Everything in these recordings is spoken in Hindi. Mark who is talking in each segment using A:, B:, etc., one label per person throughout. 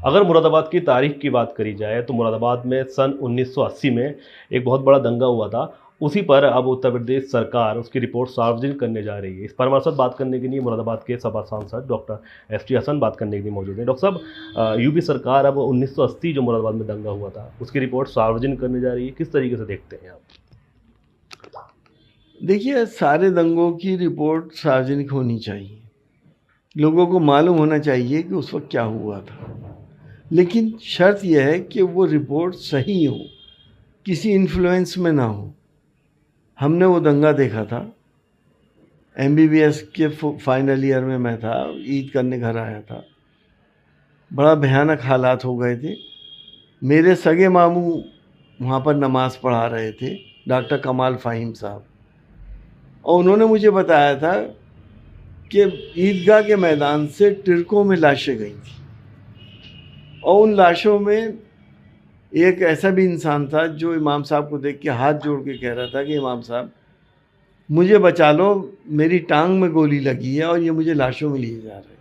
A: अगर मुरादाबाद की तारीख की बात करी जाए तो मुरादाबाद में सन 1980 में एक बहुत बड़ा दंगा हुआ था। उसी पर अब उत्तर प्रदेश सरकार उसकी रिपोर्ट सार्वजनिक करने जा रही है। इस पर हमारे साथ बात करने के लिए मुरादाबाद के सपा सांसद डॉक्टर एस टी हसन बात करने के लिए मौजूद हैं। डॉक्टर साहब, यूपी सरकार अब 1980 जो मुरादाबाद में दंगा हुआ था उसकी रिपोर्ट सार्वजनिक करने जा रही है, किस तरीके से देखते हैं आप?
B: देखिए, सारे दंगों की रिपोर्ट सार्वजनिक होनी चाहिए। लोगों को मालूम होना चाहिए कि उस वक्त क्या हुआ था, लेकिन शर्त यह है कि वो रिपोर्ट सही हो, किसी इन्फ्लुएंस में ना हो। हमने वो दंगा देखा था, MBBS के फाइनल ईयर में मैं था, ईद करने घर आया था। बड़ा भयानक हालात हो गए थे। मेरे सगे मामू वहाँ पर नमाज़ पढ़ा रहे थे, डॉक्टर कमाल फ़हीम साहब, और उन्होंने मुझे बताया था कि ईदगाह के मैदान से ट्रकों में लाशें गई थी, और उन लाशों में एक ऐसा भी इंसान था जो इमाम साहब को देख के हाथ जोड़ के कह रहा था कि इमाम साहब मुझे बचा लो, मेरी टांग में गोली लगी है और ये मुझे लाशों में लिए जा रहे हैं।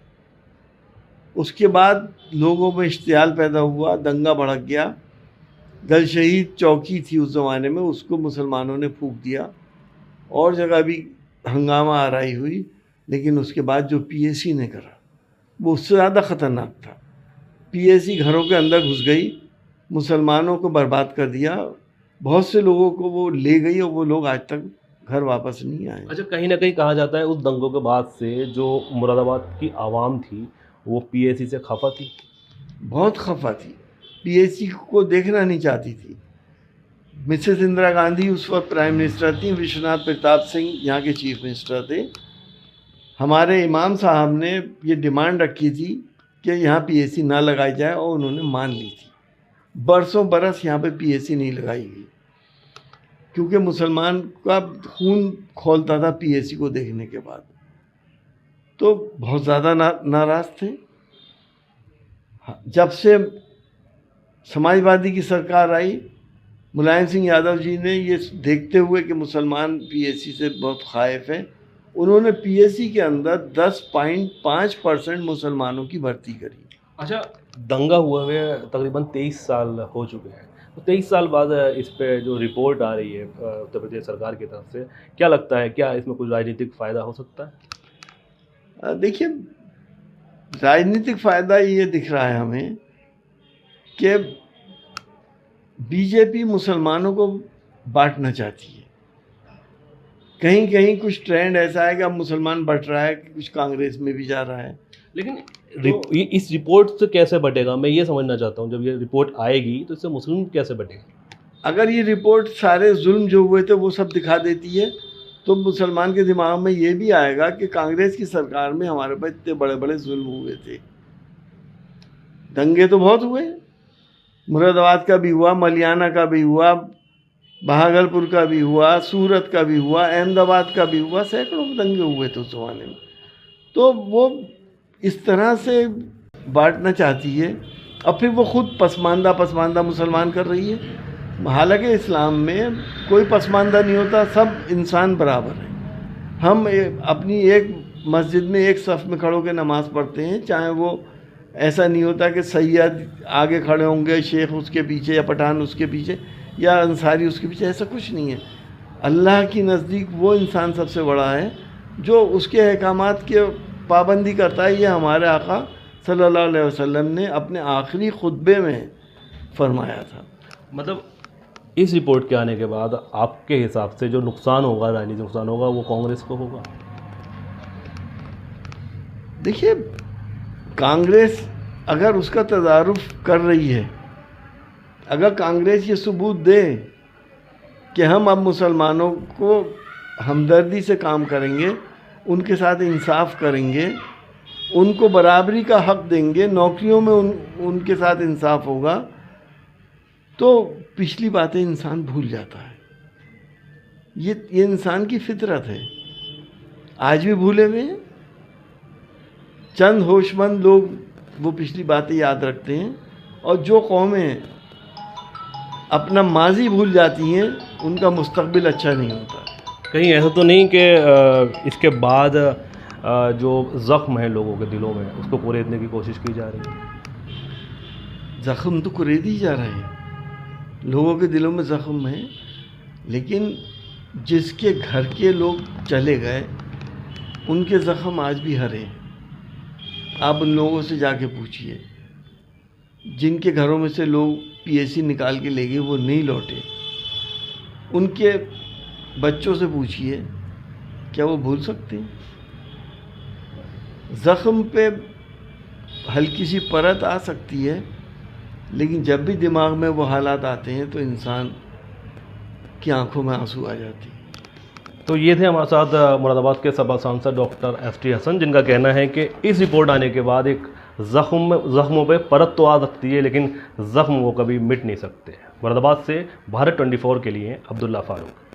B: उसके बाद लोगों में इश्तियाल पैदा हुआ, दंगा भड़क गया। दल शहीद चौकी थी उस ज़माने में, उसको मुसलमानों ने फूंक दिया, और जगह भी हंगामा आराई हुई। लेकिन उसके बाद जो PAC ने करा वो उससे ज़्यादा ख़तरनाक था। PAC घरों के अंदर घुस गई, मुसलमानों को बर्बाद कर दिया, बहुत से लोगों को वो ले गई, और वो लोग आज तक घर वापस नहीं आए।
A: अच्छा, कहीं ना कहीं कहा जाता है उस दंगों के बाद से जो मुरादाबाद की आवाम थी वो PAC से खफा थी,
B: बहुत खफा थी, PAC को देखना नहीं चाहती थी। मिसेस इंदिरा गांधी उस वक्त प्राइम मिनिस्टर थी, विश्वनाथ प्रताप सिंह यहाँ के चीफ मिनिस्टर थे। हमारे इमाम साहब ने ये डिमांड रखी थी कि यहाँ PAC ना लगाई जाए, और उन्होंने मान ली थी। बरसों बरस यहाँ पे PAC नहीं लगाई गई, क्योंकि मुसलमान का खून खौलता था PAC को देखने के बाद। तो बहुत ज़्यादा नाराज़ थे। जब से समाजवादी की सरकार आई, मुलायम सिंह यादव जी ने ये देखते हुए कि मुसलमान PAC से बहुत खाइफ हैं, उन्होंने PAC के अंदर 10.5% मुसलमानों की भर्ती करी।
A: अच्छा, दंगा हुए हुए तकरीबन 23 साल हो चुके हैं, तो 23 साल बाद इस पे जो रिपोर्ट आ रही है उत्तर प्रदेश सरकार की तरफ से, क्या लगता है, क्या इसमें कुछ राजनीतिक फ़ायदा हो सकता है?
B: देखिए, राजनीतिक फ़ायदा ये दिख रहा है हमें कि BJP मुसलमानों को बांटना चाहती है। कहीं कहीं कुछ ट्रेंड ऐसा है कि अब मुसलमान बट रहा है, कि कुछ कांग्रेस में भी जा रहा है।
A: लेकिन इस रिपोर्ट से कैसे बटेगा, मैं ये समझना चाहता हूँ। जब ये रिपोर्ट आएगी तो इससे मुस्लिम कैसे बटेगा?
B: अगर ये रिपोर्ट सारे जुल्म जो हुए थे वो सब दिखा देती है, तो मुसलमान के दिमाग में ये भी आएगा कि कांग्रेस की सरकार में हमारे पास इतने बड़े बड़े जुल्म हुए थे। दंगे तो बहुत हुए, मुरादाबाद का भी हुआ, मलियाना का भी हुआ, भागलपुर का भी हुआ, सूरत का भी हुआ, अहमदाबाद का भी हुआ, सैकड़ों दंगे हुए थे उस ज़माने में। तो वो इस तरह से बांटना चाहती है, और फिर वो खुद पसमानदा मुसलमान कर रही है। हालांकि इस्लाम में कोई पसमानदा नहीं होता, सब इंसान बराबर हैं। हम अपनी एक मस्जिद में एक सफ़ में खड़े होकर नमाज़ पढ़ते हैं, चाहे वो ऐसा नहीं होता कि सैयद आगे खड़े होंगे, शेख उसके पीछे, या पठान उसके पीछे, या अंसारी उसके पीछे, ऐसा कुछ नहीं है। अल्लाह की नज़दीक वो इंसान सबसे बड़ा है जो उसके अहकामात के पाबंदी करता है। ये हमारे आका सल्लल्लाहु अलैहि वसल्लम ने अपने आखिरी खुतबे में फरमाया था।
A: मतलब इस रिपोर्ट के आने के बाद आपके हिसाब से जो नुकसान होगा, राजनीतिक नुकसान होगा, वो कांग्रेस को होगा?
B: देखिए, कांग्रेस अगर उसका तदारुफ कर रही है, अगर कांग्रेस ये सबूत दे कि हम अब मुसलमानों को हमदर्दी से काम करेंगे, उनके साथ इंसाफ करेंगे, उनको बराबरी का हक देंगे, नौकरियों में उनके साथ इंसाफ होगा, तो पिछली बातें इंसान भूल जाता है। ये इंसान की फितरत है। आज भी भूले हुए हैं। चंद होशमंद लोग वो पिछली बातें याद रखते हैं, और जो कौमें अपना माजी भूल जाती हैं उनका मुस्तकबिल अच्छा नहीं होता।
A: कहीं ऐसा तो नहीं कि इसके बाद जो ज़ख्म है लोगों के दिलों में उसको पूरे करने की कोशिश की जा रही है?
B: ज़ख्म तो कुरेद ही जा रहे हैं, लोगों के दिलों में ज़ख्म है, लेकिन जिसके घर के लोग चले गए उनके ज़ख्म आज भी हरे हैं। आप उन लोगों से जाके पूछिए, जिनके घरों में से लोग पीएसी निकाल के ले गए वो नहीं लौटे, उनके बच्चों से पूछिए, क्या वो भूल सकते हैं? ज़ख्म पे हल्की सी परत आ सकती है, लेकिन जब भी दिमाग में वो हालात आते हैं तो इंसान की आंखों में आंसू आ जाती है।
A: तो ये थे हमारे साथ मुरादाबाद के सभा सांसद डॉक्टर एस.टी. हसन, जिनका कहना है कि इस रिपोर्ट आने के बाद एक ज़ख्मों पे परत तो आ सकती है, लेकिन ज़ख्म वो कभी मिट नहीं सकते। मुरादाबाद से भारत 24 के लिए अब्दुल्ला फारूक।